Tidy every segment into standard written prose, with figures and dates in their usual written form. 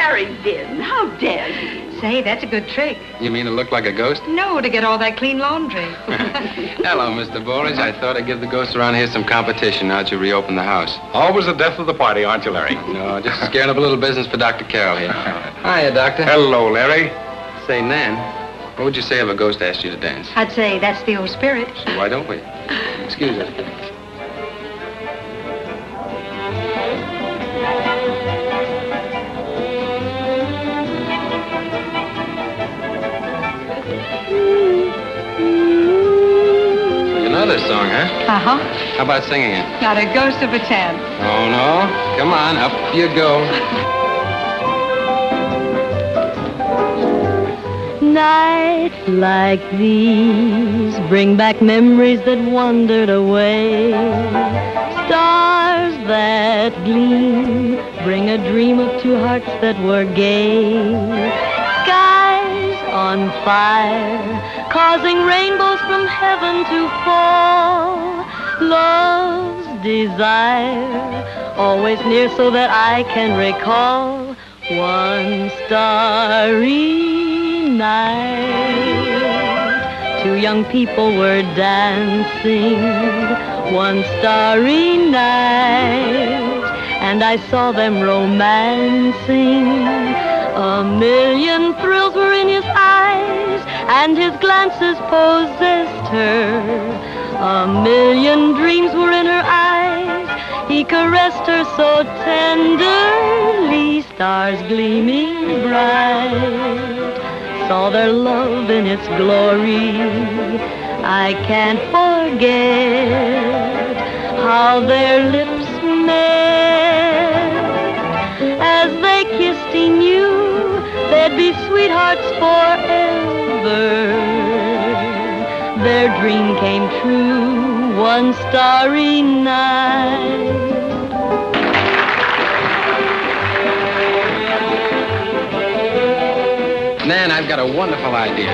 Larry Didden, how dare you? Say, that's a good trick. You mean to look like a ghost? No, to get all that clean laundry. Hello, Mr. Borage. I thought I'd give the ghosts around here some competition now that you reopened the house. Always the death of the party, aren't you, Larry? No, just scaring up a little business for Dr. Carroll here. Hiya, Doctor. Hello, Larry. Say, Nan, what would you say if a ghost asked you to dance? I'd say that's the old spirit. So why don't we? Excuse us. Another song, huh? Uh-huh. How about singing it? Not a ghost of a chance. Oh, no. Come on, up you go. Nights like these bring back memories that wandered away. Stars that gleam bring a dream of two hearts that were gay. Skies on fire, causing rainbows from heaven to fall. Love's desire, always near so that I can recall one starry night. Two young people were dancing one starry night, and I saw them romancing. A million thrills were in his eyes, and his glances possessed her. A million dreams were in her eyes. He caressed her so tenderly, stars gleaming bright. Saw their love in its glory. I can't forget how their lips met. As they kissed, he knew they'd be sweethearts forever. Their dream came true one starry night. Nan, I've got a wonderful idea.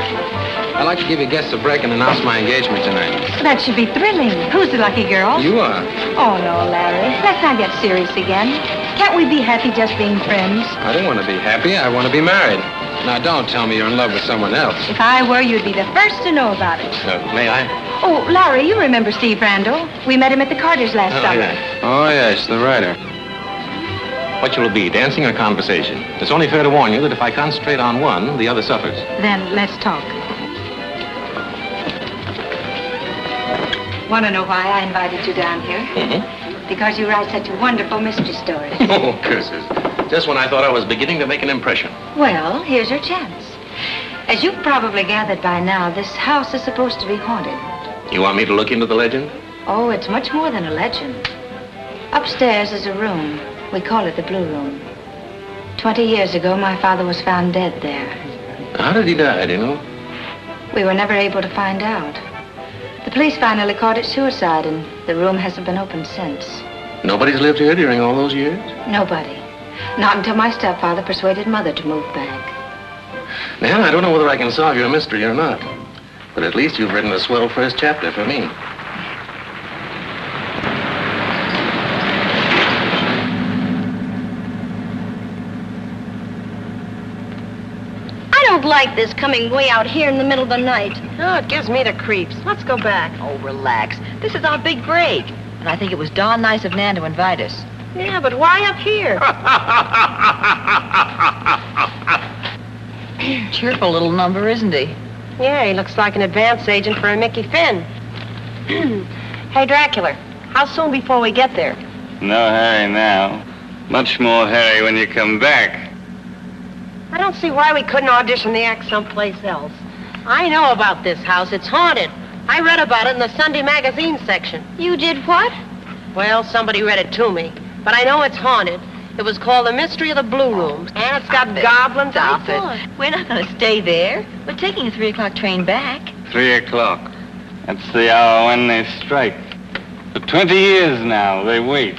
I'd like to give you guests a break and announce my engagement tonight. That should be thrilling. Who's the lucky girl? You are. Oh, no, Larry. Let's not get serious again. Can't we be happy just being friends? I don't want to be happy. I want to be married. Now, don't tell me you're in love with someone else. If I were, you'd be the first to know about it. May I? Oh, Larry, you remember Steve Randall? We met him at the Carters last summer. Yeah. Oh, yes, the writer. What shall it be, dancing or conversation? It's only fair to warn you that if I concentrate on one, the other suffers. Then let's talk. Want to know why I invited you down here? Mm-hmm. Because you write such wonderful mystery stories. Oh, curses. Just when I thought I was beginning to make an impression. Well, here's your chance. As you've probably gathered by now, this house is supposed to be haunted. You want me to look into the legend? Oh, it's much more than a legend. Upstairs is a room. We call it the Blue Room. 20 years ago, my father was found dead there. How did he die, do you know? We were never able to find out. The police finally called it suicide, and the room hasn't been opened since. Nobody's lived here during all those years? Nobody. Not until my stepfather persuaded Mother to move back. Nan, I don't know whether I can solve your mystery or not. But at least you've written a swell first chapter for me. I don't like this coming way out here in the middle of the night. Oh, it gives me the creeps. Let's go back. Oh, relax. This is our big break. And I think it was darn nice of Nan to invite us. Yeah, but why up here? Cheerful little number, isn't he? Yeah, he looks like an advance agent for a Mickey Finn. Hey, Dracula, how soon before we get there? No hurry now. Much more hurry when you come back. I don't see why we couldn't audition the act someplace else. I know about this house. It's haunted. I read about it in the Sunday magazine section. You did what? Well, somebody read it to me. But I know it's haunted. It was called The Mystery of the Blue Room. And it's got goblins. Stop it. We're not going to stay there. We're taking a 3 o'clock train back. 3 o'clock. That's the hour when they strike. For 20 years now, they wait.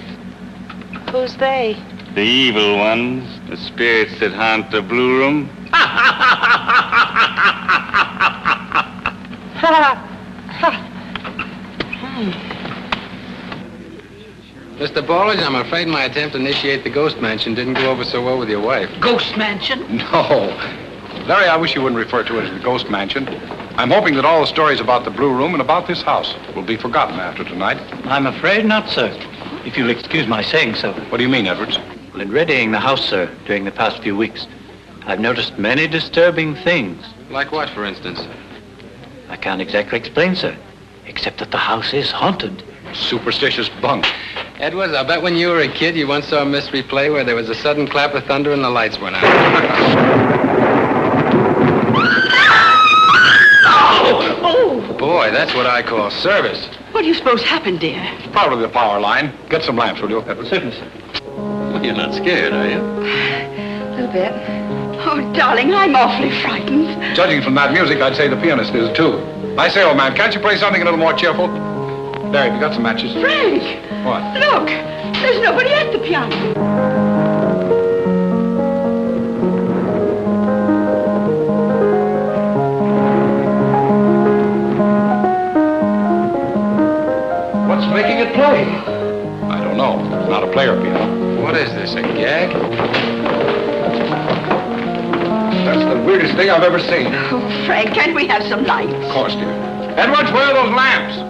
Who's they? The evil ones, the spirits that haunt the Blue Room. Mr. Ballage, I'm afraid my attempt to initiate the ghost mansion didn't go over so well with your wife. Ghost mansion? No. Larry, I wish you wouldn't refer to it as the ghost mansion. I'm hoping that all the stories about the Blue Room and about this house will be forgotten after tonight. I'm afraid not, sir. If you'll excuse my saying so. What do you mean, Edwards? Well, in readying the house, sir, during the past few weeks, I've noticed many disturbing things. Like what, for instance? I can't exactly explain, sir, except that the house is haunted. Superstitious bunk. Edwards, I bet when you were a kid, you once saw a mystery play where there was a sudden clap of thunder and the lights went out. Oh! Boy, that's what I call service. What do you suppose happened, dear? Probably the power line. Get some lamps, will you, Edwards? Certainly, sir. Well, you're not scared, are you? A little bit. Oh, darling, I'm awfully frightened. Judging from that music, I'd say the pianist is, too. I say, old man, can't you play something a little more cheerful? There, have you got some matches? Frank! What? Look! There's nobody at the piano. What's making it play? I don't know. It's not a player piano. What is this, a gag? That's the weirdest thing I've ever seen. Oh, Frank, can't we have some lights? Of course, dear. Edwards, where are those lamps?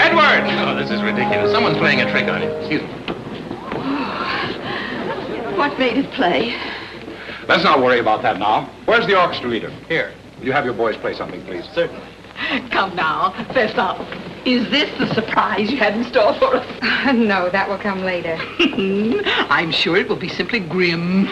Edwards! Oh, this is ridiculous. Someone's playing a trick on you. Excuse me. What made it play? Let's not worry about that now. Where's the orchestra leader? Here. Will you have your boys play something, please? Certainly. Come now, fess up. Is this the surprise you had in store for us? No, that will come later. I'm sure it will be simply grim.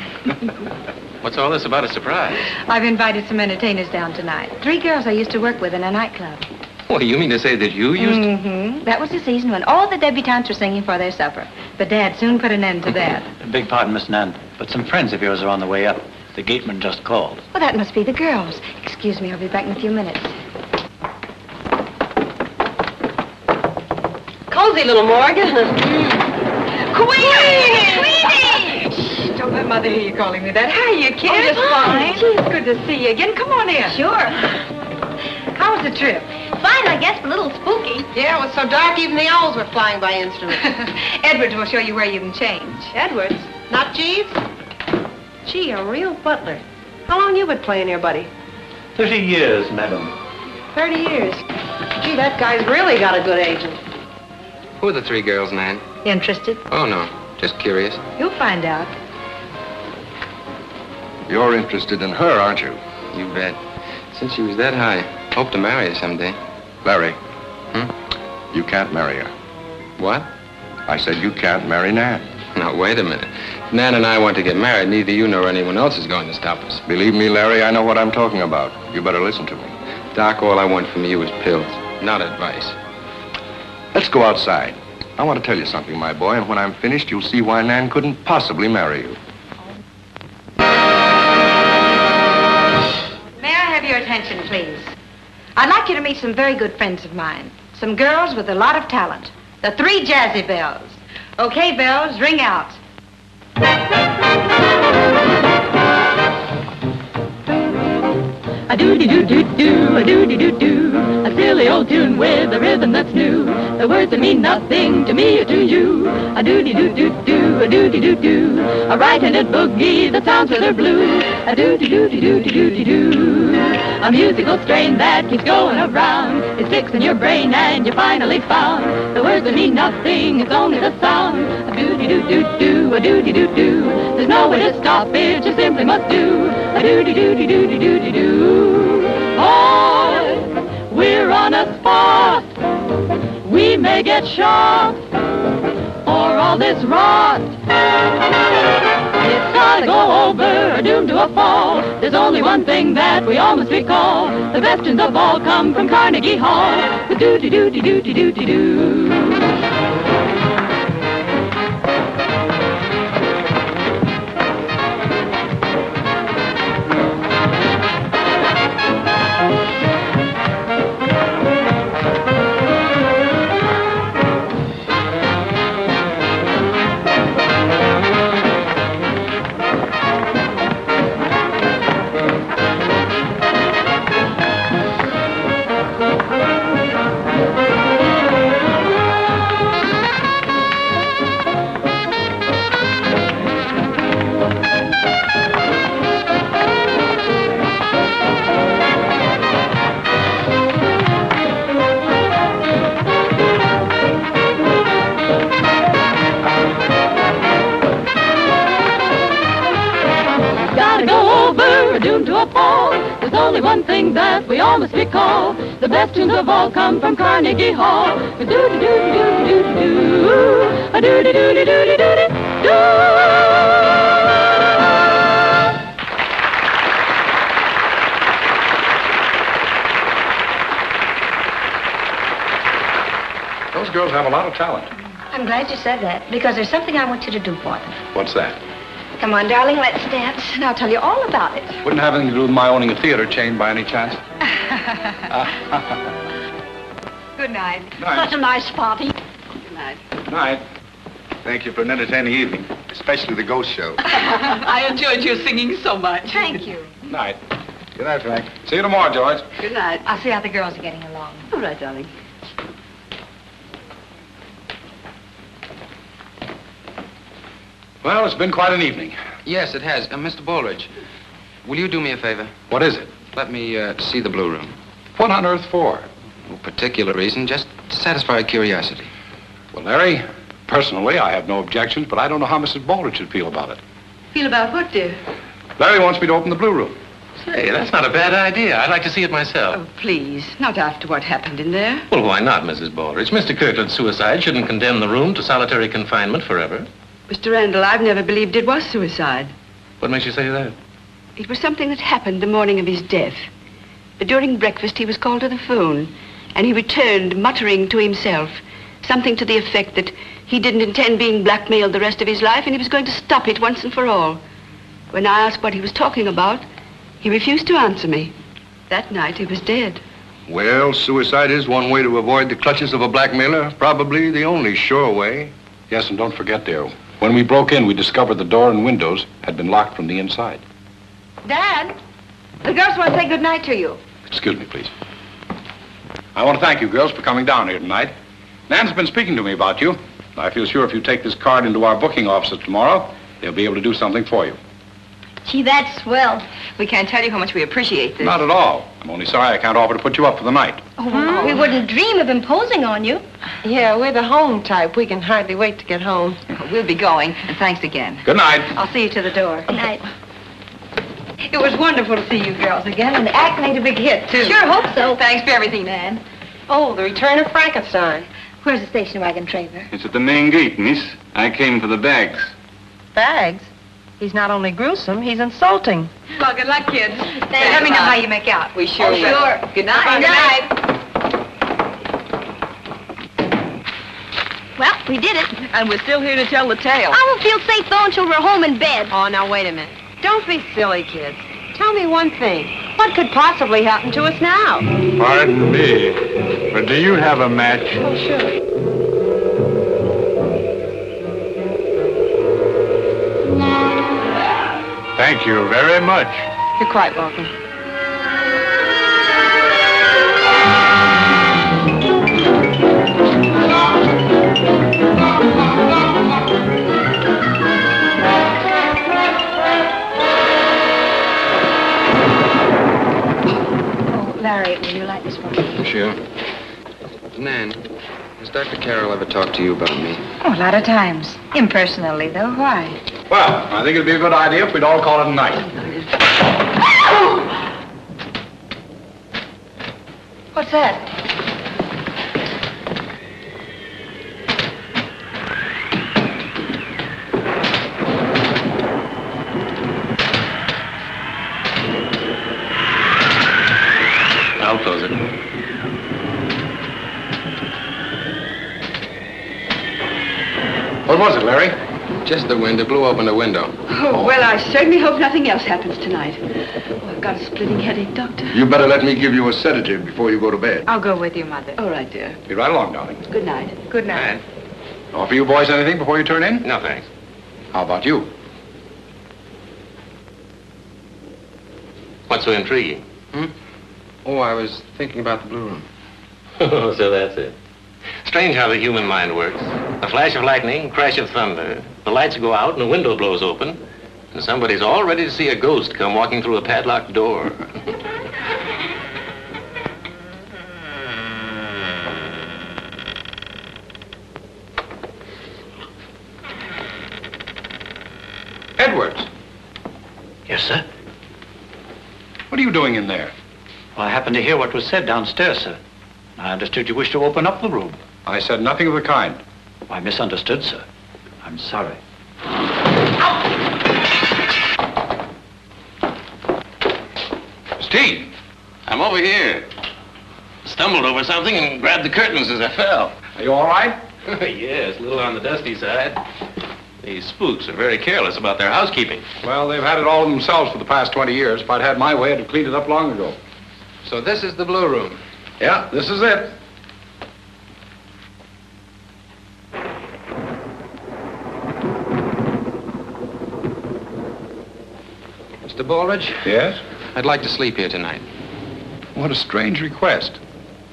What's all this about a surprise? I've invited some entertainers down tonight. 3 girls I used to work with in a nightclub. Well, you mean to say that you used to... Mm-hmm. That was the season when all the debutantes were singing for their supper. But Dad soon put an end to that. Beg pardon, Miss Nan, but some friends of yours are on the way up. The gateman just called. Well, that must be the girls. Excuse me, I'll be back in a few minutes. Cozy little Morgan. Queenie! Shh, don't let Mother hear you calling me that. Hi, you kids. Oh, just fine. Gee, it's good to see you again. Come on in. Sure. How was the trip? Fine, I guess, but a little spooky. Yeah, it was so dark even the owls were flying by instruments. Edwards will show you where you can change. Edwards? Not Jeeves? Gee, a real butler. How long you been playing here, buddy? 30 years, madam. 30 years. Gee, that guy's really got a good agent. Who are the 3 girls, Nan? Interested? Oh, no. Just curious. You'll find out. You're interested in her, aren't you? You bet. Since she was that high, hope to marry her someday. Larry. Hmm? You can't marry her. What? I said you can't marry Nan. Now, wait a minute. If Nan and I want to get married, neither you nor anyone else is going to stop us. Believe me, Larry, I know what I'm talking about. You better listen to me. Doc, all I want from you is pills, not advice. Let's go outside. I want to tell you something, my boy, and when I'm finished, you'll see why Nan couldn't possibly marry you. May I have your attention, please? I'd like you to meet some very good friends of mine. Some girls with a lot of talent. The 3 Jazzy Bells. Okay, bells, ring out. A doody-doo-doo-doo, a doody-doo-doo, a silly old tune with a rhythm that's new. The words that mean nothing to me or to you. A doody-doo-doo-doo, a doody-doo-doo, a right-handed boogie that sounds rather blue. A doody-doo-doo-doo-doo-doo, a musical strain that keeps going around. It sticks in your brain and you finally found the words that mean nothing, it's only the sound. A doody-doo-doo-doo, a doody-doo-doo, there's no way to stop it, you simply must do. A doody-doo-doo-doo-doo-doo-doo. Boy, we're on a spot. We may get shot for all this rot. It's gotta go over or doomed to a fall. There's only one thing that we all must recall. The best tunes of all come from Carnegie Hall. The doo-doo-doo-doo-doo-doo-doo. the fall. There's only one thing that we all must recall. The best tunes of all come from Carnegie Hall. A-doo-doo-doo-doo-doo-doo-doo. A-doo-doo-doo-doo-doo-doo. Those girls have a lot of talent. I'm glad you said that, because there's something I want you to do for them. What's that? Come on, darling, let's dance, and I'll tell you all about it. Wouldn't have anything to do with my owning a theater chain by any chance? Good night. Such a nice party. Good night. Night. Thank you for an entertaining evening, especially the ghost show. I enjoyed your singing so much. Thank you. Night. Good night, Frank. See you tomorrow, George. Good night. I'll see how the girls are getting along. All right, darling. Well, it's been quite an evening. Yes, it has. Mr. Baldridge, will you do me a favor? What is it? Let me see the blue room. What on earth for? No particular reason, just to satisfy curiosity. Well, Larry, personally, I have no objections, but I don't know how Mrs. Baldridge should feel about it. Feel about what, dear? Larry wants me to open the blue room. Say, that's not a bad idea. I'd like to see it myself. Oh, please, not after what happened in there. Well, why not, Mrs. Baldridge? Mr. Kirkland's suicide shouldn't condemn the room to solitary confinement forever. Mr. Randall, I've never believed it was suicide. What makes you say that? It was something that happened the morning of his death. But during breakfast, he was called to the phone, and he returned muttering to himself something to the effect that he didn't intend being blackmailed the rest of his life, and he was going to stop it once and for all. When I asked what he was talking about, he refused to answer me. That night, he was dead. Well, suicide is one way to avoid the clutches of a blackmailer. Probably the only sure way. Yes, and don't forget, dear, when we broke in, we discovered the door and windows had been locked from the inside. Dad, the girls want to say good night to you. Excuse me, please. I want to thank you, girls, for coming down here tonight. Nan's been speaking to me about you. I feel sure if you take this card into our booking offices tomorrow, they'll be able to do something for you. Gee, that's swell. We can't tell you how much we appreciate this. Not at all. I'm only sorry I can't offer to put you up for the night. Oh, we wouldn't dream of imposing on you. Yeah, we're the home type. We can hardly wait to get home. We'll be going, and thanks again. Good night. I'll see you to the door. Good night. It was wonderful to see you girls again, and the act made a big hit, too. Sure hope so. Thanks for everything, Nan. Oh, the return of Frankenstein. Where's the station wagon, Traver? It's at the main gate, miss. I came for the bags. Bags? He's not only gruesome, he's insulting. Well, good luck, kids. Let me know how you make out. We sure will. Sure. Good night. Good night. Well, we did it. And we're still here to tell the tale. I won't feel safe, though, until we're home in bed. Oh, now, wait a minute. Don't be silly, kids. Tell me one thing. What could possibly happen to us now? Pardon me, but do you have a match? Oh, sure. Thank you very much. You're quite welcome. Larry, will you light this for me? Sure. Nan, has Dr. Carroll ever talked to you about me? Oh, a lot of times. Impersonally, though. Why? Well, I think it'd be a good idea if we'd all call it a night. What's that? I'll close it. What was it, Larry? Just the wind. It blew open the window. Oh, well, I certainly hope nothing else happens tonight. Oh, I've got a splitting headache, Doctor. You better let me give you a sedative before you go to bed. I'll go with you, Mother. All right, dear. Be right along, darling. Good night. Good night. Offer you boys anything before you turn in? No, thanks. How about you? What's so intriguing? Oh, I was thinking about the blue room. Oh, so that's it. Strange how the human mind works. A flash of lightning, crash of thunder. The lights go out and a window blows open. And somebody's all ready to see a ghost come walking through a padlocked door. Edwards. Yes, sir? What are you doing in there? Well, I happened to hear what was said downstairs, sir. I understood you wished to open up the room. I said nothing of the kind. I misunderstood, sir. I'm sorry. Steve! I'm over here. Stumbled over something and grabbed the curtains as I fell. Are you all right? Yes, a little on the dusty side. These spooks are very careless about their housekeeping. Well, they've had it all themselves for the past 20 years. If I'd had my way, I'd have cleaned it up long ago. So this is the Blue Room. Yeah, this is it. Mr. Baldridge, Yes? I'd like to sleep here tonight. What a strange request.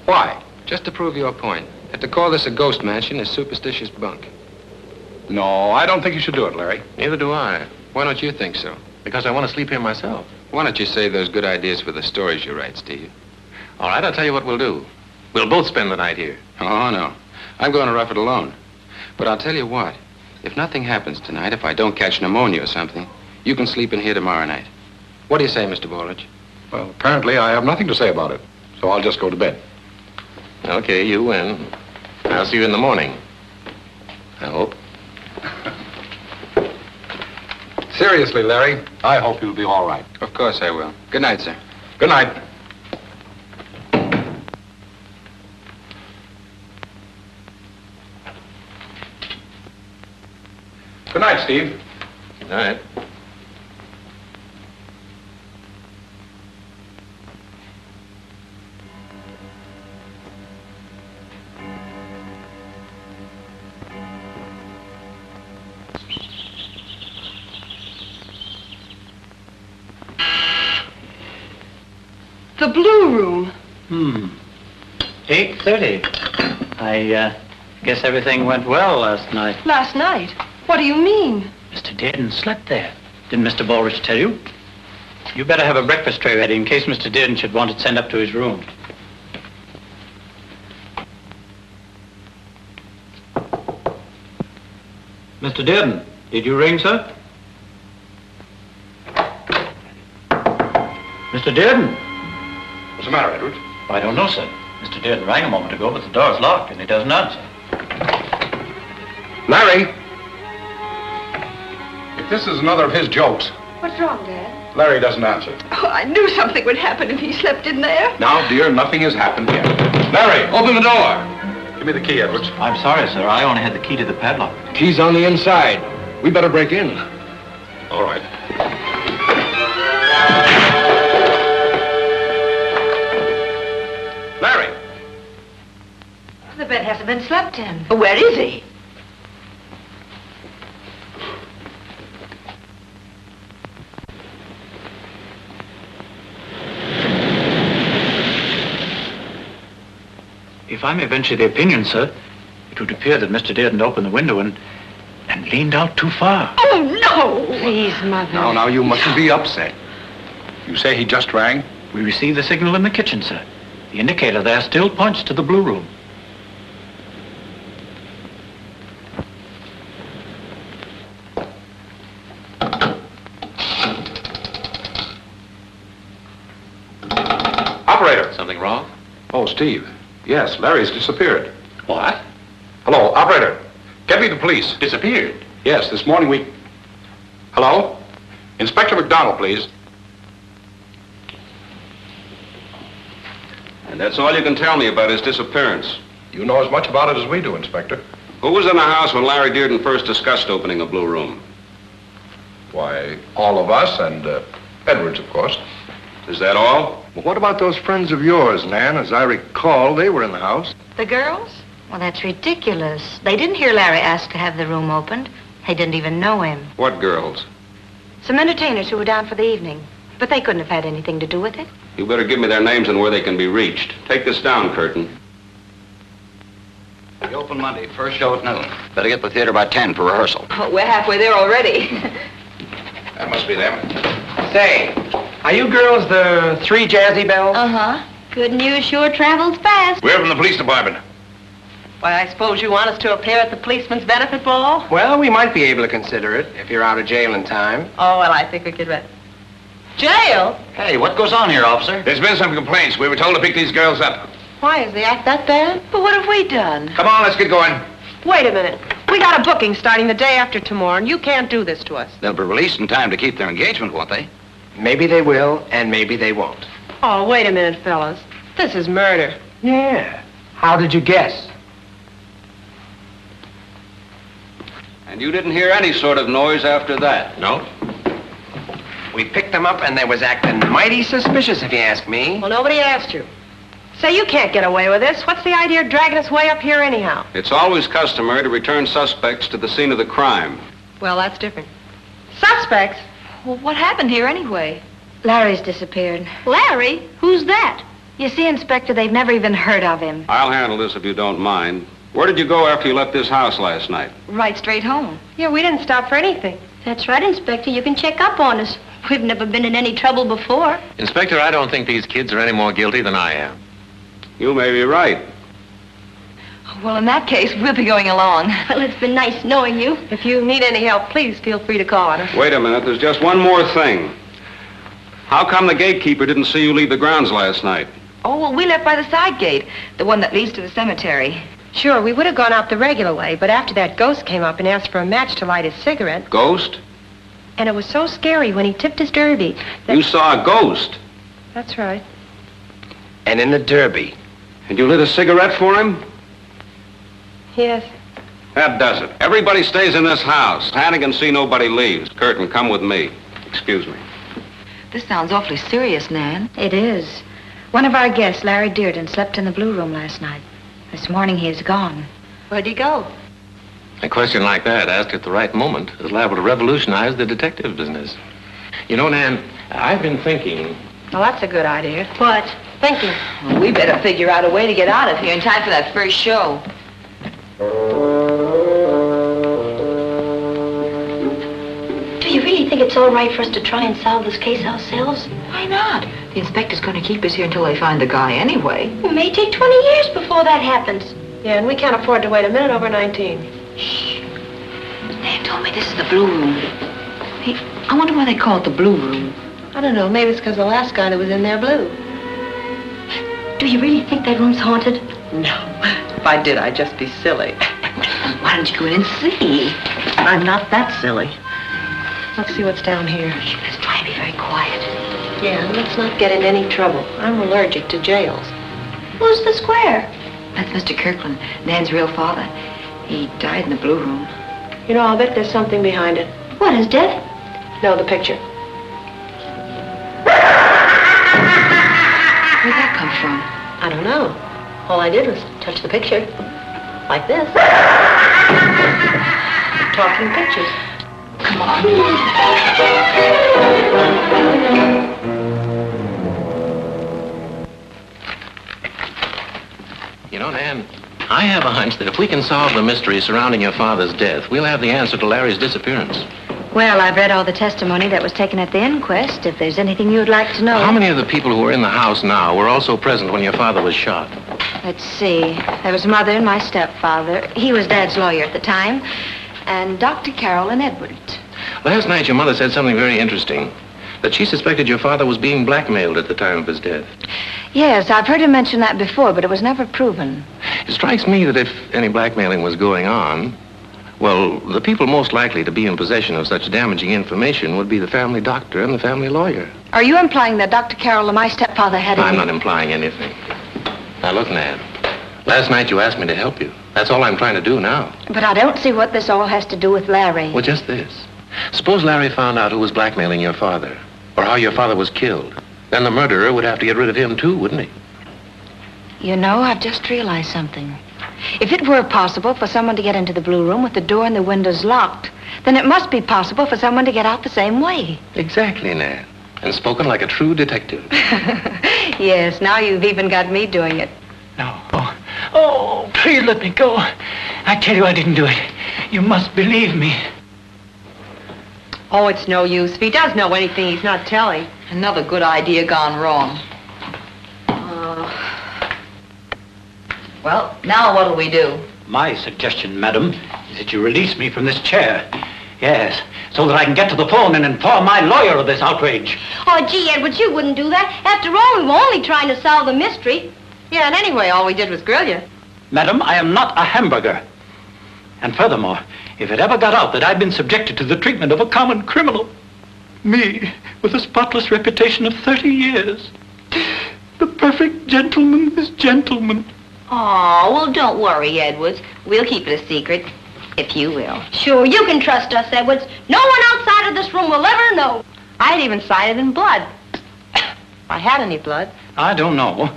Why? Just to prove your point. That to call this a ghost mansion is superstitious bunk. No, I don't think you should do it, Larry. Neither do I. Why don't you think so? Because I want to sleep here myself. Why don't you save those good ideas for the stories you write, Steve? All right, I'll tell you what we'll do. We'll both spend the night here. Oh, no. I'm going to rough it alone. But I'll tell you what. If nothing happens tonight, if I don't catch pneumonia or something, you can sleep in here tomorrow night. What do you say, Mr. Baldridge? Well, apparently I have nothing to say about it, so I'll just go to bed. Okay, you win. I'll see you in the morning. I hope. Seriously, Larry, I hope you'll be all right. Of course I will. Good night, sir. Good night. Good night, Steve. Good night. The Blue Room. 8:30. I guess everything went well last night. Last night? What do you mean? Mr. Dearden slept there. Didn't Mr. Baldridge tell you? You better have a breakfast tray ready in case Mr. Dearden should want it sent up to his room. Mr. Dearden, did you ring, sir? Mr. Dearden? What's the matter, Edwards? I don't know, sir. Mr. Dearden rang a moment ago, but the door's locked and he doesn't answer. Larry! If this is another of his jokes, What's wrong, Dad? Larry doesn't answer. Oh, I knew something would happen if he slept in there. Now, dear, nothing has happened yet. Larry, open the door. Give me the key, Edwards. I'm sorry, sir. I only had the key to the padlock. Key's on the inside. We better break in. All right. Larry! The bed hasn't been slept in. Where is he? If I may venture the opinion, sir, it would appear that Mr. Dearden opened the window and leaned out too far. Oh, no! Please, Mother. Now, you mustn't be upset. You say he just rang? We received the signal in the kitchen, sir. The indicator there still points to the Blue Room. Operator! Something wrong? Oh, Steve. Yes, Larry's disappeared. What? Hello, operator. Get me the police. Disappeared? Yes, this morning we... Hello? Inspector McDonald, please. And that's all you can tell me about his disappearance. You know as much about it as we do, Inspector. Who was in the house when Larry Dearden first discussed opening a Blue Room? Why, all of us and Edwards, of course. Is that all? Well, what about those friends of yours, Nan? As I recall, they were in the house. The girls? Well, that's ridiculous. They didn't hear Larry ask to have the room opened. They didn't even know him. What girls? Some entertainers who were down for the evening. But they couldn't have had anything to do with it. You better give me their names and where they can be reached. Take this down, Curtin. We open Monday, first show at noon. Better get to the theater by 10 for rehearsal. Oh, we're halfway there already. That must be them. Say, are you girls the Three Jazzy Bells? Uh-huh. Good news sure travels fast. We're from the police department. Why, I suppose you want us to appear at the policeman's benefit ball? Well, we might be able to consider it if you're out of jail in time. Oh, well, I think we could... Jail? Hey, what goes on here, officer? There's been some complaints. We were told to pick these girls up. Why, is the act that bad? But what have we done? Come on, let's get going. Wait a minute. We got a booking starting the day after tomorrow, and you can't do this to us. They'll be released in time to keep their engagement, won't they? Maybe they will, and maybe they won't. Oh, wait a minute, fellas. This is murder. Yeah. How did you guess? And you didn't hear any sort of noise after that? No. We picked them up, and they was acting mighty suspicious, if you ask me. Well, nobody asked you. Say, you can't get away with this. What's the idea of dragging us way up here anyhow? It's always customary to return suspects to the scene of the crime. Well, that's different. Suspects? Well, what happened here anyway? Larry's disappeared. Larry? Who's that? You see, Inspector, they've never even heard of him. I'll handle this if you don't mind. Where did you go after you left this house last night? Right straight home. Yeah, we didn't stop for anything. That's right, Inspector. You can check up on us. We've never been in any trouble before. Inspector, I don't think these kids are any more guilty than I am. You may be right. Well, in that case, we'll be going along. Well, it's been nice knowing you. If you need any help, please feel free to call on us. Wait a minute, there's just one more thing. How come the gatekeeper didn't see you leave the grounds last night? Oh, well, we left by the side gate, the one that leads to the cemetery. Sure, we would have gone out the regular way, but after that ghost came up and asked for a match to light his cigarette, Ghost? and it was so scary when he tipped his derby. You saw a ghost? That's right. And in the derby. And you lit a cigarette for him? Yes. That does it. Everybody stays in this house. Hannigan see nobody leaves. Curtin, come with me. Excuse me. This sounds awfully serious, Nan. It is. One of our guests, Larry Dearden, slept in the blue room last night. This morning he is gone. Where'd he go? A question like that, asked at the right moment, is liable to revolutionize the detective business. You know, Nan, I've been thinking... Well, that's a good idea. What? Thinking. Well, we better figure out a way to get out of here in time for that first show. Do you really think it's all right for us to try and solve this case ourselves? Why not? The inspector's going to keep us here until they find the guy anyway. It may take 20 years before that happens. Yeah, and we can't afford to wait a minute over 19. Nan told me this is the blue room. Hey, I wonder why they call it the blue room. I don't know. Maybe it's because the last guy that was in there blue. Do you really think that room's haunted? No. If I did, I'd just be silly. Why don't you go in and see? I'm not that silly. Let's see what's down here. Let's try and be very quiet. Yeah, and let's not get in any trouble. I'm allergic to jails. Who's the square? That's Mr. Kirkland, Nan's real father. He died in the blue room. You know, I'll bet there's something behind it. What, his death? No, the picture. Where'd that come from? I don't know. All I did was touch the picture. Like this. Talking pictures. Come on. You know, Nan, I have a hunch that if we can solve the mystery surrounding your father's death, we'll have the answer to Larry's disappearance. Well, I've read all the testimony that was taken at the inquest. If there's anything you'd like to know... How many of the people who are in the house now were also present when your father was shot? Let's see. There was Mother and my stepfather. He was Dad's lawyer at the time. And Dr. Carroll and Edward. Last night, your mother said something very interesting. That she suspected your father was being blackmailed at the time of his death. Yes, I've heard him mention that before, but it was never proven. It strikes me that if any blackmailing was going on, well, the people most likely to be in possession of such damaging information would be the family doctor and the family lawyer. Are you implying that Dr. Carroll and my stepfather had I'm not implying anything. Now, look, Nan. Last night you asked me to help you. That's all I'm trying to do now. But I don't see what this all has to do with Larry. Well, just this. Suppose Larry found out who was blackmailing your father, or how your father was killed. Then the murderer would have to get rid of him, too, wouldn't he? You know, I've just realized something. If it were possible for someone to get into the blue room with the door and the windows locked, then it must be possible for someone to get out the same way. Exactly, Nan. And spoken like a true detective. Yes, now you've even got me doing it. No. Oh, please let me go. I tell you I didn't do it. You must believe me. Oh, it's no use. If he does know anything, he's not telling. Another good idea gone wrong. Well, now what'll we do? My suggestion, madam, is that you release me from this chair. Yes, so that I can get to the phone and inform my lawyer of this outrage. Oh, gee, Edwards, you wouldn't do that. After all, we were only trying to solve the mystery. Yeah, and anyway, all we did was grill you. Madam, I am not a hamburger. And furthermore, if it ever got out that I'd been subjected to the treatment of a common criminal, me, with a spotless reputation of 30 years, the perfect gentleman's gentleman. Oh, well, don't worry, Edwards. We'll keep it a secret, if you will. Sure, you can trust us, Edwards. No one outside of this room will ever know. I'd even sign it in blood. If I had any blood. I don't know.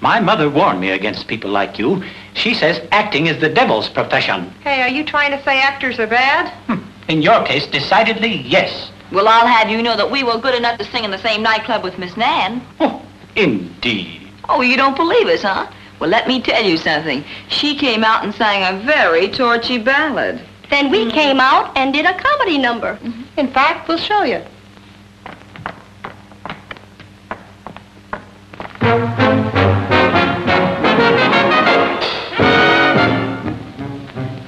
My mother warned me against people like you. She says acting is the devil's profession. Hey, are you trying to say actors are bad? In your case, decidedly, yes. Well, I'll have you know that we were good enough to sing in the same nightclub with Miss Nan. Oh, indeed. Oh, you don't believe us, huh? Well, let me tell you something. She came out and sang a very torchy ballad. Then we came out and did a comedy number. In fact, we'll show you.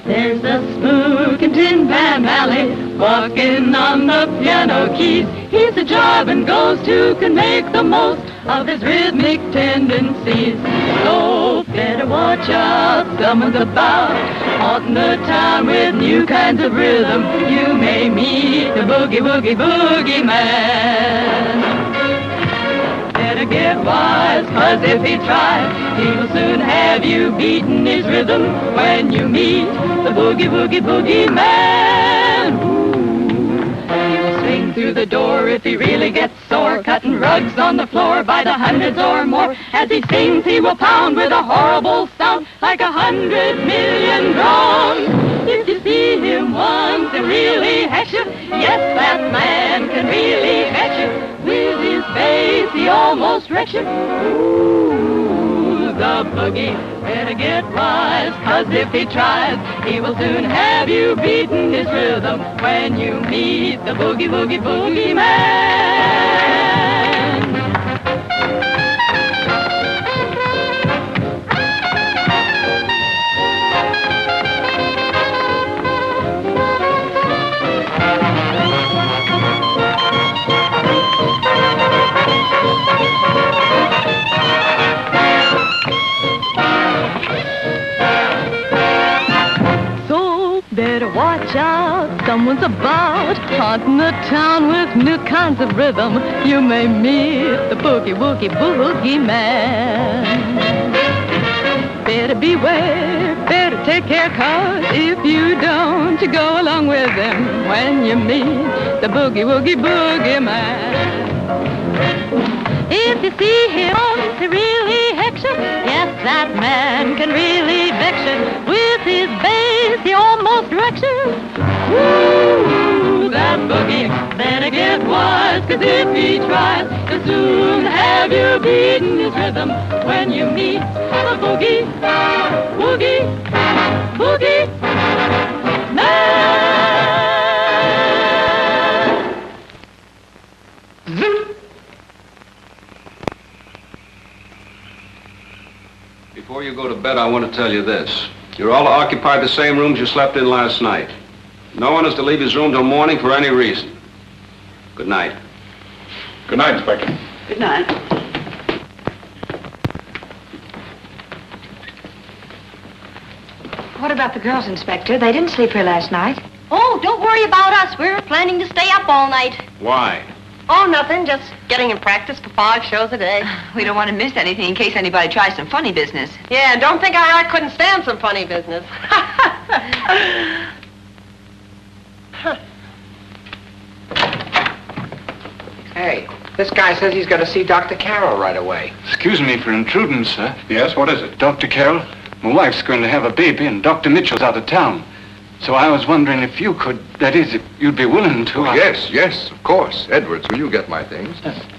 There's a spook in Tin Pan Alley, walking on the piano keys. He's a job and goes to can make the most of his rhythmic tendencies. So better watch out, someone's about, haunting the town with new kinds of rhythm. You may meet the boogie woogie boogie man. Better get wise, 'cause if he tries, he will soon have you beating his rhythm when you meet the boogie woogie boogie man. Ooh. He will swing through the door if he really gets sore, cutting rugs on the floor by the hundreds or more. As he sings, he will pound with a horrible sound, like 100 million drums. If you see him once, he'll really hex you. Yes, that man can really hex you. With his face, he almost wrecks you. Ooh, the boogie, better get wise, 'cause if he tries, he will soon have you beating his rhythm when you meet the boogie woogie boogie man. Better watch out, someone's about, haunting the town with new kinds of rhythm. You may meet the boogie woogie boogie man. Better beware, better take care, 'cause if you don't, you go along with him when you meet the boogie woogie boogie man. If you see him, he really hex you. Yes, that man can really vex you. With his bass, he almost wrecks you. Woo, that boogie, better get wise, 'cause if he tries, he'll soon have you beating his rhythm when you meet the boogie, woogie, boogie man. Before you go to bed, I want to tell you this. You're all to occupy the same rooms you slept in last night. No one is to leave his room till morning for any reason. Good night. Good night, Inspector. Good night. What about the girls, Inspector? They didn't sleep here last night. Oh, don't worry about us. We're planning to stay up all night. Why? Oh, nothing. Just getting in practice for 5 shows a day. We don't want to miss anything in case anybody tries some funny business. Yeah, and don't think our act couldn't stand some funny business. Hey, this guy says he's got to see Dr. Carroll right away. Excuse me for intruding, sir. Yes, what is it? Dr. Carroll, my wife's going to have a baby and Dr. Mitchell's out of town. So I was wondering if you could, that is, if you'd be willing to... Yes, of course. Edwards, will you get my things?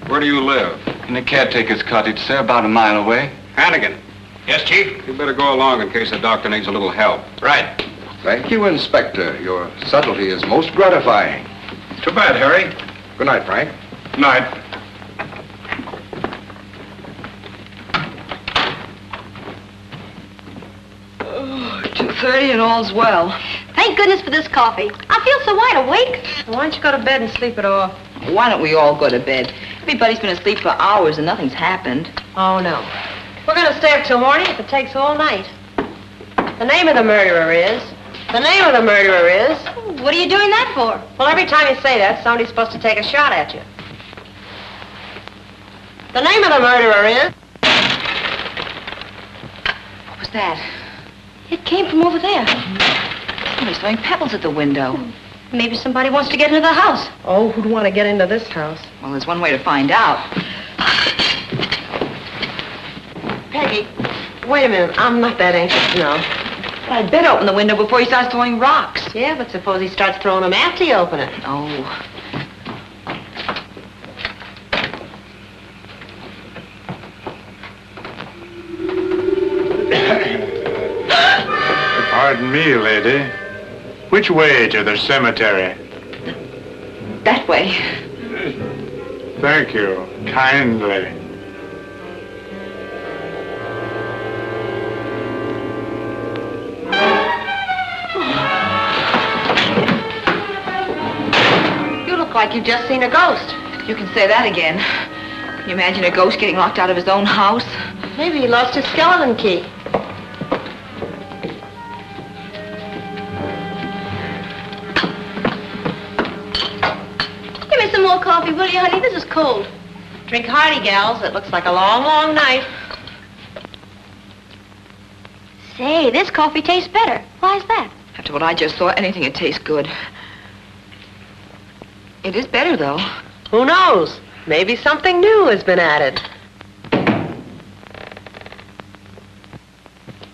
Where do you live? In a caretaker's cottage, sir, about a mile away. Hannigan. Yes, Chief? You better go along in case the doctor needs a little help. Right. Thank you, Inspector. Your subtlety is most gratifying. Too bad, Harry. Good night, Frank. Good night. 2:30 and all's well. Thank goodness for this coffee. I feel so wide awake. Why don't you go to bed and sleep it off? Why don't we all go to bed? Everybody's been asleep for hours and nothing's happened. Oh, no. We're going to stay up till morning if it takes all night. The name of the murderer is... What are you doing that for? Well, every time you say that, somebody's supposed to take a shot at you. The name of the murderer is... What was that? It came from over there. Somebody's throwing pebbles at the window. Maybe somebody wants to get into the house. Oh, who'd want to get into this house? Well, there's one way to find out. Peggy, wait a minute. I'm not that anxious to know. But I'd better open the window before he starts throwing rocks. Yeah, but suppose he starts throwing them after you open it. Oh. Pardon me, lady. Which way to the cemetery? That way. Thank you, kindly. You look like you've just seen a ghost. You can say that again. Can you imagine a ghost getting locked out of his own house? Maybe he lost his skeleton key. Give me some more coffee, will you, honey? This is cold. Drink hearty, gals. It looks like a long, long night. Say, this coffee tastes better. Why's that? After what I just saw, anything would taste good. It is better, though. Who knows? Maybe something new has been added.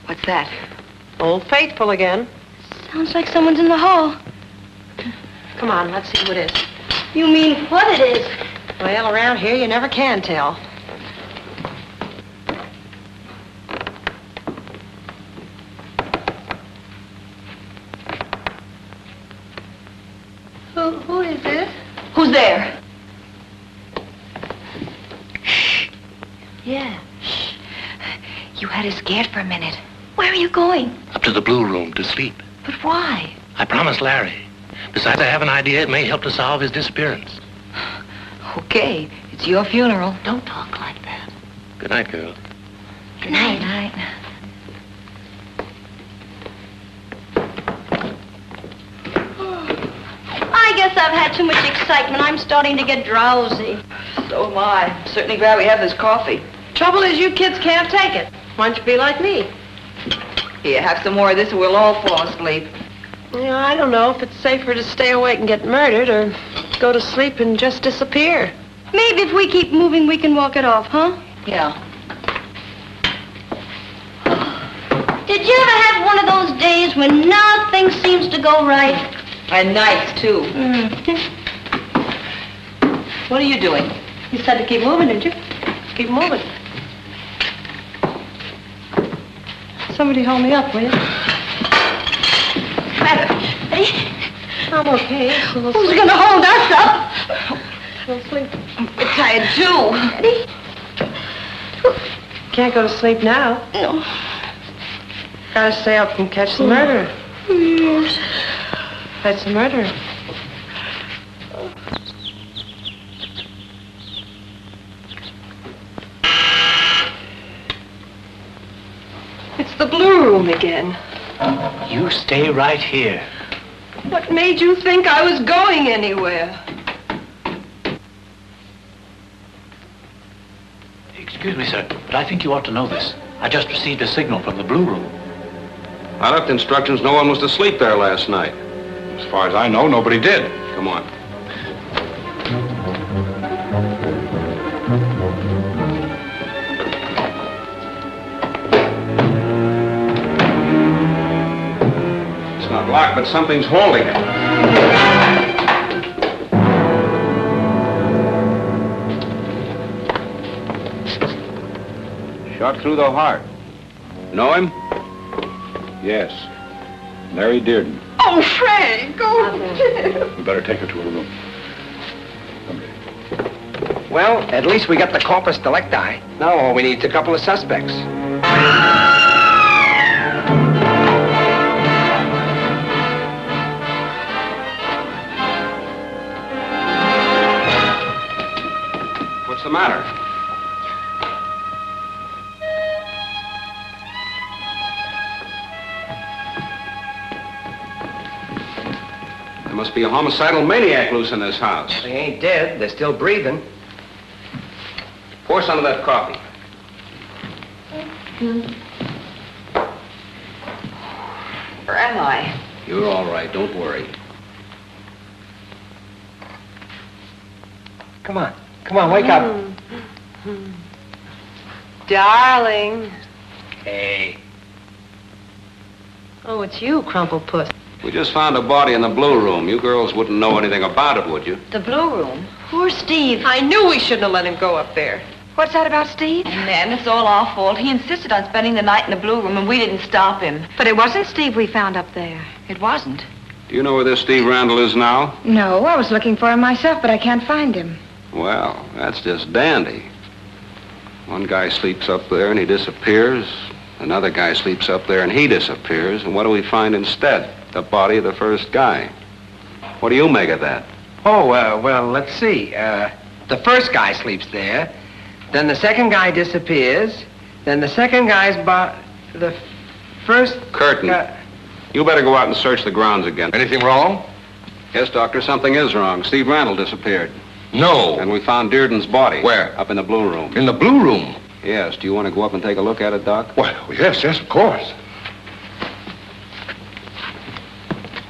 What's that? Old Faithful again. Sounds like someone's in the hall. Come on, let's see who it is. You mean what it is? Well, around here you never can tell. Who is this? Who's there? Yeah. You had us scared for a minute. Where are you going? Up to the blue room to sleep. But why? I promised Larry. Besides, I have an idea it may help to solve his disappearance. Okay, it's your funeral. Don't talk like that. Good night, girl. Good night. Good night. I guess I've had too much excitement. I'm starting to get drowsy. So am I. I'm certainly glad we have this coffee. Trouble is you kids can't take it. Why don't you be like me? Here, have some more of this or we'll all fall asleep. Yeah, I don't know if it's safer to stay awake and get murdered or go to sleep and just disappear. Maybe if we keep moving, we can walk it off, huh? Yeah. Did you ever have one of those days when nothing seems to go right? And nights, too. What are you doing? You said to keep moving, didn't you? Keep moving. Somebody hold me up, will you? Eddie? I'm okay. Who's going to hold us up? We'll sleep. I'm tired, too. Eddie? Can't go to sleep now. No. Gotta stay up and catch the murderer. Yes. Catch the murderer. It's the blue room again. You stay right here. What made you think I was going anywhere? Excuse me, sir, but I think you ought to know this. I just received a signal from the blue room. I left instructions no one was to sleep there last night. As far as I know, nobody did. Come on. It's not locked, but something's holding it. Shot through the heart. Know him? Yes. Larry Dearden. Oh, Frank! Oh, We better take her to her room. Well, at least we got the corpus delicti. Now all we need is a couple of suspects. the matter? There must be a homicidal maniac loose in this house. They ain't dead. They're still breathing. Pour some of that coffee. Where am I? You're all right. Don't worry. Come on. Come on, wake up. Darling. Hey. Oh, it's you, Crumplepuss. We just found a body in the blue room. You girls wouldn't know anything about it, would you? The blue room? Poor Steve. I knew we shouldn't have let him go up there. What's that about Steve? Man, it's all our fault. He insisted on spending the night in the blue room, and we didn't stop him. But it wasn't Steve we found up there. It wasn't. Do you know where this Steve Randall is now? No, I was looking for him myself, but I can't find him. Well, that's just dandy. One guy sleeps up there and he disappears. Another guy sleeps up there and he disappears. And what do we find instead? The body of the first guy. What do you make of that? Oh, well, let's see. The first guy sleeps there. Then the second guy disappears. Then the second guy's the first... Curtin. You better go out and search the grounds again. Anything wrong? Yes, Doctor, something is wrong. Steve Randall disappeared. No. And we found Dearden's body. Where? Up in the blue room. In the blue room? Yes. Do you want to go up and take a look at it, Doc? Well, yes, of course.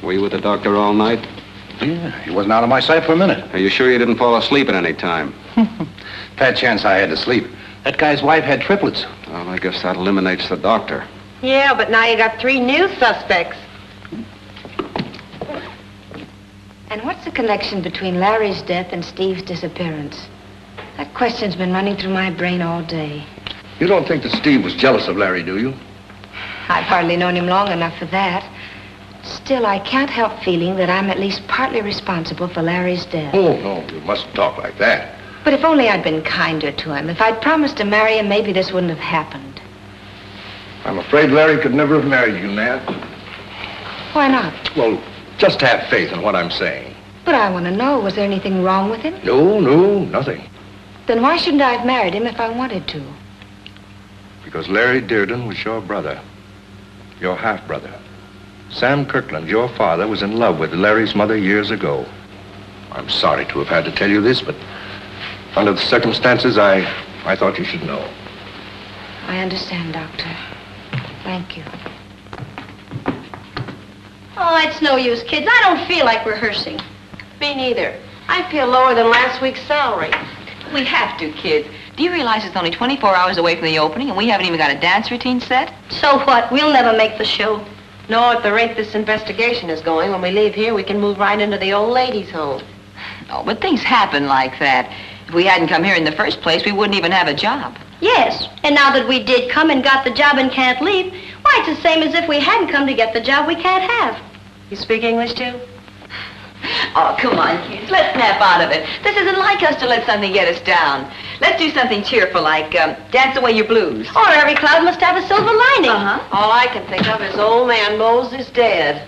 Were you with the doctor all night? Yeah, he wasn't out of my sight for a minute. Are you sure you didn't fall asleep at any time? Fat chance I had to sleep. That guy's wife had triplets. Well, I guess that eliminates the doctor. Yeah, but now you got 3 new suspects. And what's the connection between Larry's death and Steve's disappearance? That question's been running through my brain all day. You don't think that Steve was jealous of Larry, do you? I've hardly known him long enough for that. Still, I can't help feeling that I'm at least partly responsible for Larry's death. Oh, no, you mustn't talk like that. But if only I'd been kinder to him. If I'd promised to marry him, maybe this wouldn't have happened. I'm afraid Larry could never have married you, Nat. Why not? Well, just have faith in what I'm saying. But I want to know, was there anything wrong with him? No, nothing. Then why shouldn't I have married him if I wanted to? Because Larry Dearden was your brother. Your half-brother. Sam Kirkland, your father, was in love with Larry's mother years ago. I'm sorry to have had to tell you this, but under the circumstances, I thought you should know. I understand, Doctor. Thank you. Oh, it's no use, kids. I don't feel like rehearsing. Me neither. I feel lower than last week's salary. We have to, kids. Do you realize it's only 24 hours away from the opening, and we haven't even got a dance routine set? So what? We'll never make the show. No, at the rate this investigation is going, when we leave here, we can move right into the old ladies' home. Oh, but things happen like that. If we hadn't come here in the first place, we wouldn't even have a job. Yes, and now that we did come and got the job and can't leave, why, it's the same as if we hadn't come to get the job we can't have. You speak English, too? Oh, come on, kids. Let's snap out of it. This isn't like us to let something get us down. Let's do something cheerful, like Dance Away Your Blues. Or every cloud must have a silver lining. Uh-huh. All I can think of is old man Mose is dead.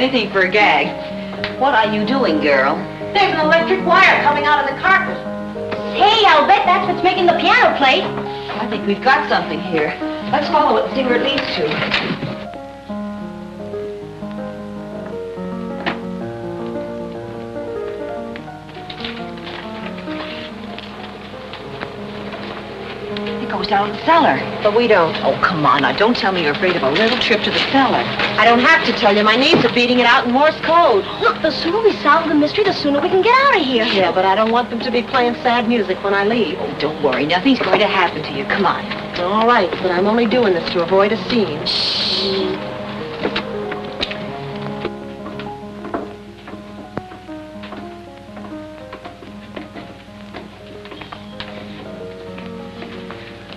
Anything for a gag. What are you doing, girl? There's an electric wire coming out of the carpet. Hey, I'll bet that's what's making the piano play. I think we've got something here. Let's follow it and see where it leads to. It goes down the cellar. But we don't. Oh, come on. Now, don't tell me you're afraid of a little trip to the cellar. I don't have to tell you. My knees are beating it out in Morse code. Look, the sooner we solve the mystery, the sooner we can get out of here. Yeah, but I don't want them to be playing sad music when I leave. Oh, don't worry. Nothing's going to happen to you. Come on. All right, but I'm only doing this to avoid a scene. Shh.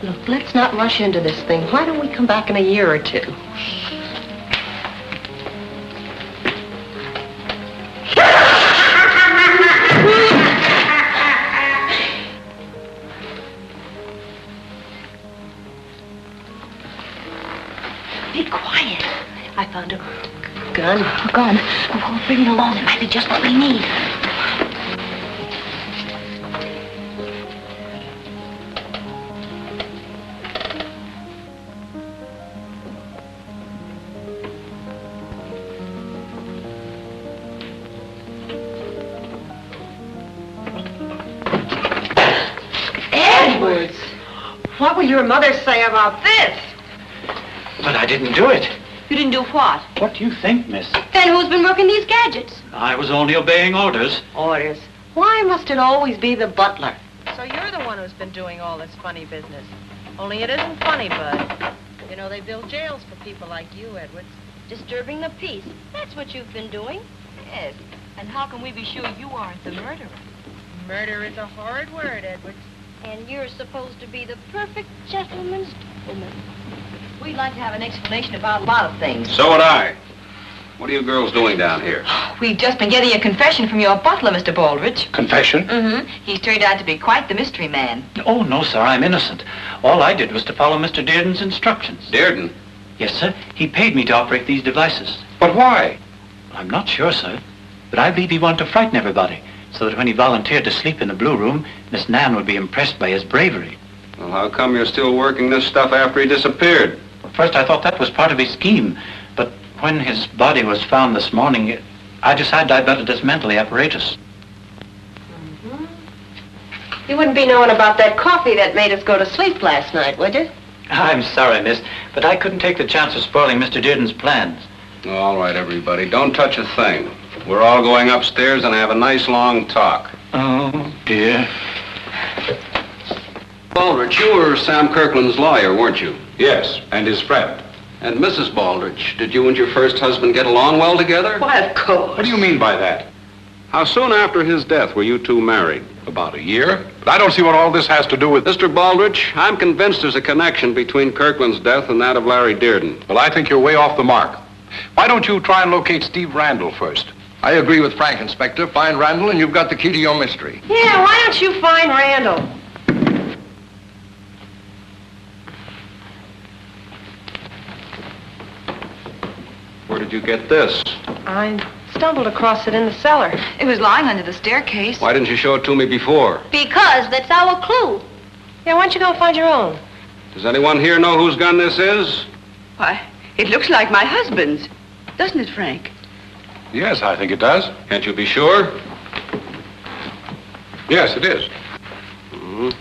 Look, let's not rush into this thing. Why don't we come back in a year or two? Be quiet. I found a Gun? A gun. Oh, bring it along. It might be just what we need. Edwards! What will your mother say about this? But I didn't do it. You didn't do what? What do you think, miss? Then who's been working these gadgets? I was only obeying orders. Orders. Why must it always be the butler? So you're the one who's been doing all this funny business. Only it isn't funny, Bud. You know, they build jails for people like you, Edwards. Disturbing the peace. That's what you've been doing. Yes. And how can we be sure you aren't the murderer? Murder is a horrid word, Edwards. And you're supposed to be the perfect gentleman's woman. We'd like to have an explanation about a lot of things. So would I. What are you girls doing down here? We've just been getting a confession from your butler, Mr. Baldridge. Confession? Mm-hmm. He's turned out to be quite the mystery man. Oh, no, sir, I'm innocent. All I did was to follow Mr. Dearden's instructions. Dearden? Yes, sir. He paid me to operate these devices. But why? I'm not sure, sir. But I believe he wanted to frighten everybody, so that when he volunteered to sleep in the Blue Room, Miss Nan would be impressed by his bravery. Well, how come you're still working this stuff after he disappeared? At first, I thought that was part of his scheme, but when his body was found this morning, I decided I'd better dismantle the apparatus. You wouldn't be knowing about that coffee that made us go to sleep last night, would you? I'm sorry, miss, but I couldn't take the chance of spoiling Mr. Dearden's plans. All right, everybody, don't touch a thing. We're all going upstairs and have a nice long talk. Oh, dear. Baldridge, you were Sam Kirkland's lawyer, weren't you? Yes, and his friend. And Mrs. Baldridge, did you and your first husband get along well together? Why, of course. What do you mean by that? How soon after his death were you two married? About a year. But I don't see what all this has to do with... Mr. Baldridge, I'm convinced there's a connection between Kirkland's death and that of Larry Dearden. Well, I think you're way off the mark. Why don't you try and locate Steve Randall first? I agree with Frank, Inspector. Find Randall and you've got the key to your mystery. Yeah, why don't you find Randall? Where did you get this? I stumbled across it in the cellar. It was lying under the staircase. Why didn't you show it to me before? Because that's our clue. Yeah, why don't you go find your own? Does anyone here know whose gun this is? Why, it looks like my husband's. Doesn't it, Frank? Yes, I think it does. Can't you be sure? Yes, it is. Mm-hmm.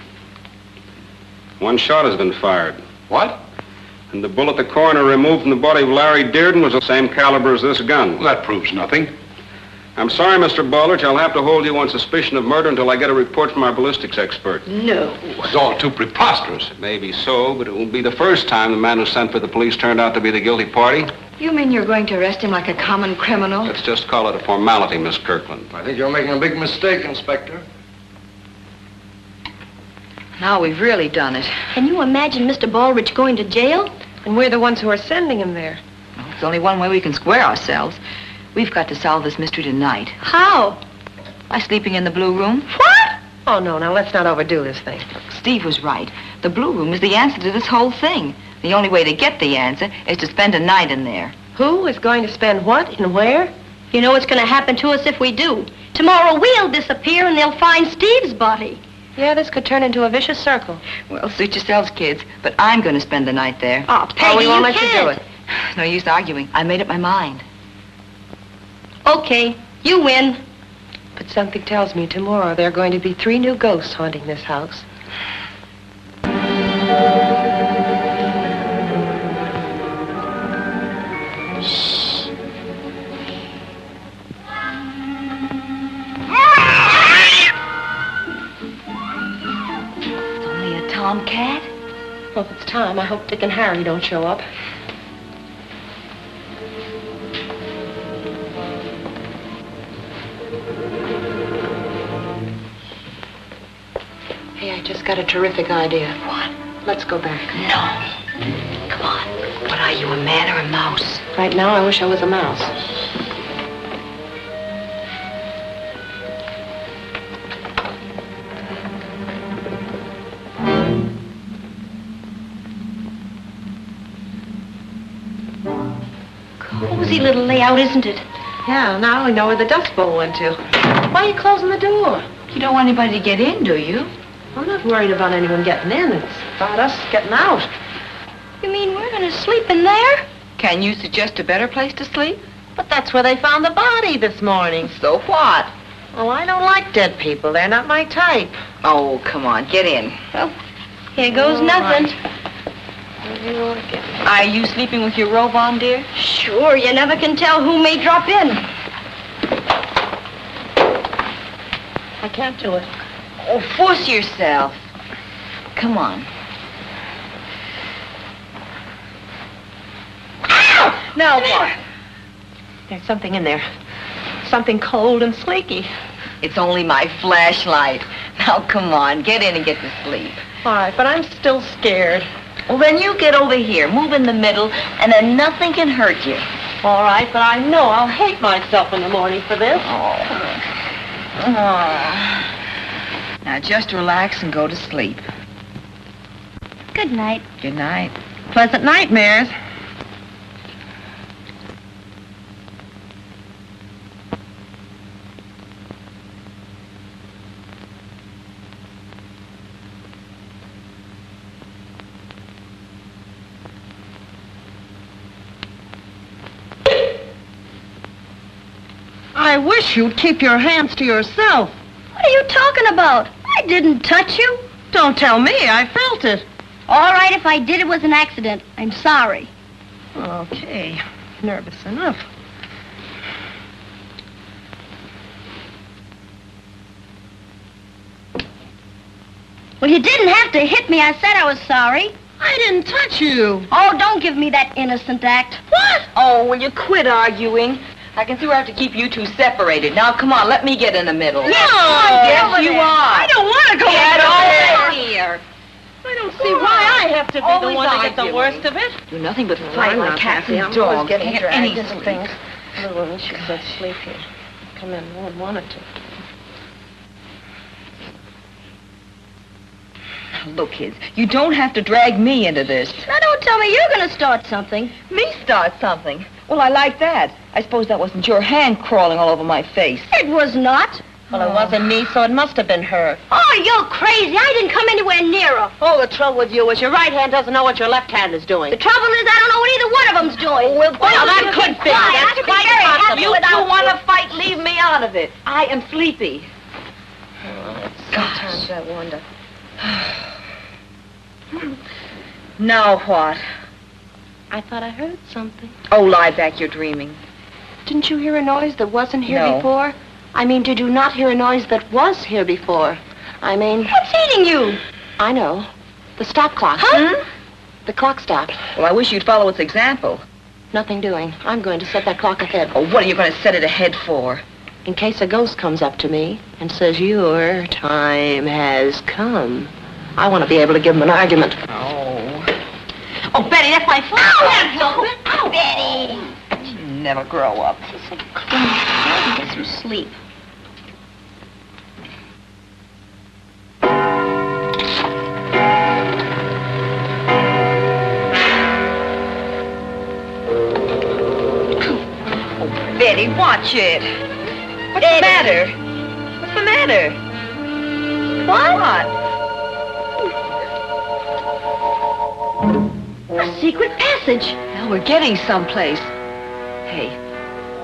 One shot has been fired. What? And the bullet the coroner removed from the body of Larry Dearden was the same caliber as this gun. Well, that proves nothing. I'm sorry, Mr. Baldridge. I'll have to hold you on suspicion of murder until I get a report from our ballistics expert. No. It's all too preposterous. Maybe so, but it won't be the first time the man who sent for the police turned out to be the guilty party. You mean you're going to arrest him like a common criminal? Let's just call it a formality, Miss Kirkland. I think you're making a big mistake, Inspector. Now we've really done it. Can you imagine Mr. Baldridge going to jail? And we're the ones who are sending him there. Well, there's only one way we can square ourselves. We've got to solve this mystery tonight. How? By sleeping in the Blue Room. What? Oh, no, now let's not overdo this thing. Steve was right. The Blue Room is the answer to this whole thing. The only way to get the answer is to spend a night in there. Who is going to spend what and where? You know what's going to happen to us if we do. Tomorrow we'll disappear and they'll find Steve's body. Yeah, this could turn into a vicious circle. Well, suit yourselves, kids, but I'm going to spend the night there. Oh, Peggy, we won't you let you do can't. it. No use arguing. I made up my mind. Okay, you win. But something tells me tomorrow there are going to be 3 new ghosts haunting this house. It's only a tomcat. Well, if it's time, I hope Dick and Harry don't show up. Hey, I just got a terrific idea. What? Let's go back. No. Come on. What are you, a man or a mouse? Right now, I wish I was a mouse. Cozy little layout, isn't it? Yeah, now we know where the dust bowl went to. Why are you closing the door? You don't want anybody to get in, do you? I'm not worried about anyone getting in. It's about us getting out. You mean we're going to sleep in there? Can you suggest a better place to sleep? But that's where they found the body this morning. So what? Oh, I don't like dead people. They're not my type. Oh, come on, get in. Well, here goes nothing. Are you sleeping with your robe on, dear? Sure, you never can tell who may drop in. I can't do it. Oh, force yourself. Come on. Now what? There's something in there. Something cold and sleeky. It's only my flashlight. Now, come on, get in and get to sleep. All right, but I'm still scared. Well, then you get over here, move in the middle, and then nothing can hurt you. All right, but I know I'll hate myself in the morning for this. Oh. Now, just relax and go to sleep. Good night. Good night. Pleasant nightmares. I wish you'd keep your hands to yourself. What are you talking about? I didn't touch you. Don't tell me. I felt it. All right, if I did, it was an accident. I'm sorry. Okay. Nervous enough. Well, you didn't have to hit me. I said I was sorry. I didn't touch you. Oh, don't give me that innocent act. What? Oh, will you quit arguing? I can see we have to keep you two separated. Now, come on, let me get in the middle. No. Yes, you are. I don't want to go Get over over here. I don't see why I have to be the Always one to get the arguing. worst of it. Do nothing but Well, fight I'm like not cats happy. and I'm dogs. always getting Can't get dragged any into sleep. things. Little one, she said sleep here. Come in. No one wanted to. Look, kids, you don't have to drag me into this. Now, don't tell me you're going to start something. Me start something? Well, I like that. I suppose that wasn't your hand crawling all over my face. It was not. Well, it wasn't me, so it must have been her. Oh, you're crazy. I didn't come anywhere near her. Oh, the trouble with you is your right hand doesn't know what your left hand is doing. The trouble is I don't know what either one of them's doing. Well, that could be. I That's could be quite very possible. happy You without two want to fight, leave me out of it. I am sleepy. Sometimes I wonder. Now what? I thought I heard something. Oh, lie back, you're dreaming. Didn't you hear a noise that wasn't here No. before? I mean, did you not hear a noise that was here before? I mean... What's eating you? I know. The stop clock. Huh? The clock stopped. Well, I wish you'd follow its example. Nothing doing. I'm going to set that clock ahead. Oh, what are you going to set it ahead for? In case a ghost comes up to me and says, your time has come. I want to be able to give him an argument. Oh, Betty, that's my fault. Ow, Betty. You never grow up. Try to get some sleep. Watch it. What's the matter? What's the matter? What? A secret passage. Now we're getting someplace. Hey,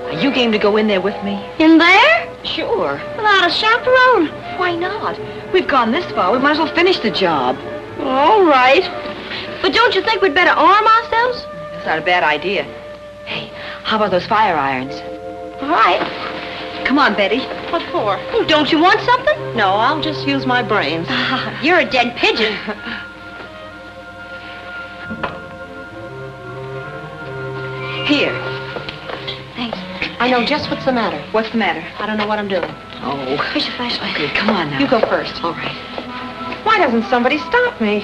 are you game to go in there with me? In there? Sure. Without a chaperone. Why not? We've gone this far. We might as well finish the job. All right. But don't you think we'd better arm ourselves? That's not a bad idea. Hey, how about those fire irons? All right. Come on, Betty. What for? Oh, don't you want something? No, I'll just use my brains. You're a dead pigeon. Here. Thanks. I know just what's the matter. What's the matter? I don't know what I'm doing. Oh. Where's your flashlight? Good, come on now. You go first. All right. Why doesn't somebody stop me?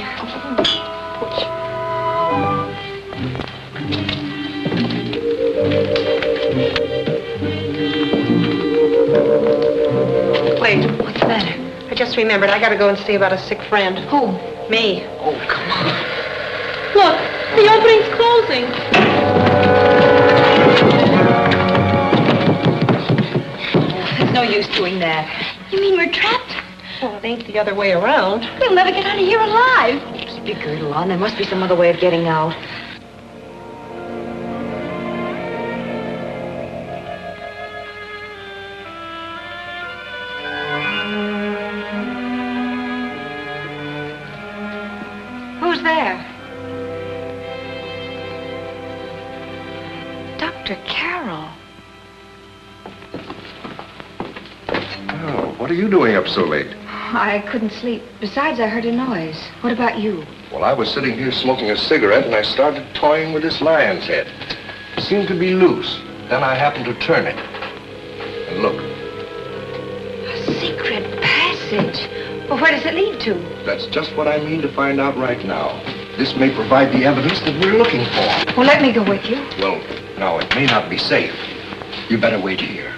Wait, what's the matter? I just remembered. I gotta go and see about a sick friend. Who? Me. Oh, come on. Look, the opening's closing. There's no use doing that. You mean we're trapped? Well, it ain't the other way around. We'll never get out of here alive. Speak a little on. There must be some other way of getting out. Who's there? Dr. Carroll. Oh, what are you doing up so late? I couldn't sleep. Besides, I heard a noise. What about you? Well, I was sitting here smoking a cigarette and I started toying with this lion's head. It seemed to be loose. Then I happened to turn it. And look, A secret passage. Well, where does it lead to? that's just what I mean to find out right now. This may provide the evidence that we're looking for. Well, let me go with you. Well, now, it may not be safe. You better wait here.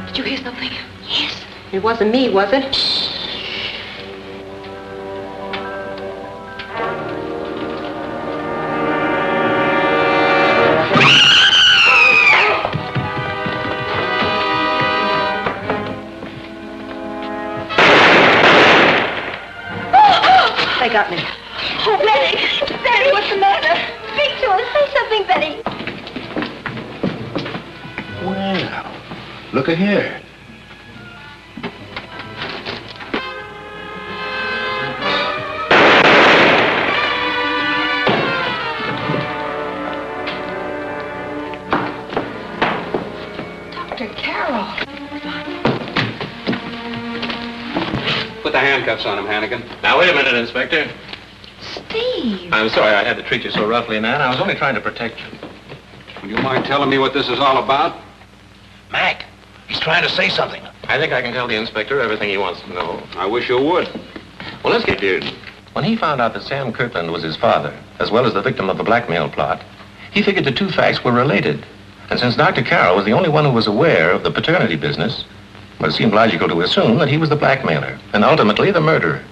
Did you hear something? Yes. It wasn't me, was it? They got me. Oh, Betty. Betty, what's the matter? Speak to us. Say something, Betty. Well, look at here. Dr. Carroll. Put the handcuffs on him, Hannigan. Now, wait a minute, Inspector. Steve. I'm sorry I had to treat you so roughly, Nan. I was only trying to protect you. Would you mind telling me what this is all about? Mac, he's trying to say something. I think I can tell the inspector everything he wants to know. I wish you would. Well, let's get here. When he found out that Sam Kirkland was his father, as well as the victim of the blackmail plot, he figured the two facts were related. And since Dr. Carroll was the only one who was aware of the paternity business, well, it seemed logical to assume that he was the blackmailer, and ultimately the murderer.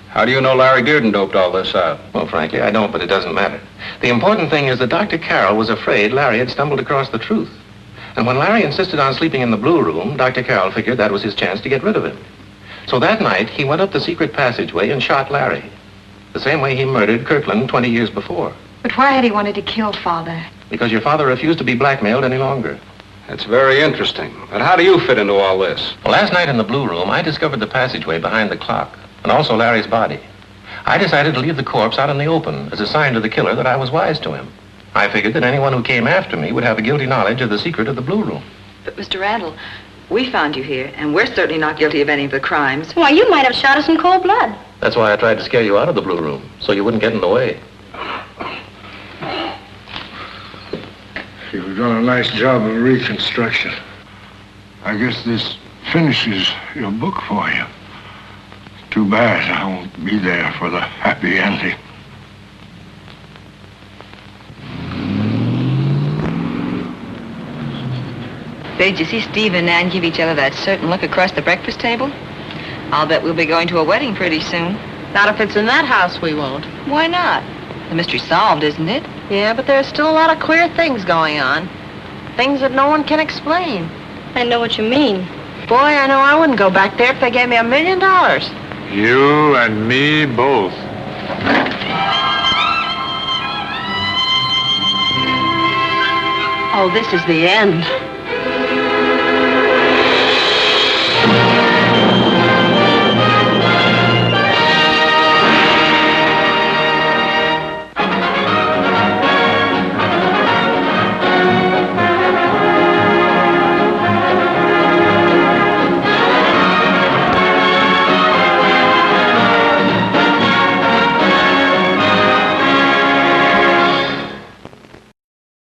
How do you know Larry Dearden doped all this out? Well, frankly, I don't, but it doesn't matter. The important thing is that Dr. Carroll was afraid Larry had stumbled across the truth. And when Larry insisted on sleeping in the blue room, Dr. Carroll figured that was his chance to get rid of him. So that night, he went up the secret passageway and shot Larry. The same way he murdered Kirkland 20 years before. But why had he wanted to kill Father? Because your father refused to be blackmailed any longer. That's very interesting. But how do you fit into all this? Well, last night in the Blue Room, I discovered the passageway behind the clock, and also Larry's body. I decided to leave the corpse out in the open as a sign to the killer that I was wise to him. I figured that anyone who came after me would have a guilty knowledge of the secret of the Blue Room. But, Mr. Randall, we found you here, and we're certainly not guilty of any of the crimes. Why, you might have shot us in cold blood. That's why I tried to scare you out of the Blue Room, so you wouldn't get in the way. You've done a nice job of reconstruction. I guess this finishes your book for you. Too bad I won't be there for the happy ending. Did you see Steve and Nan give each other that certain look across the breakfast table? I'll bet we'll be going to a wedding pretty soon. Not if it's in that house, we won't. Why not? The mystery's solved, isn't it? Yeah, but there's still a lot of queer things going on. Things that no one can explain. I know what you mean. Boy, I know I wouldn't go back there if they gave me $1 million. You and me both. Oh, this is the end.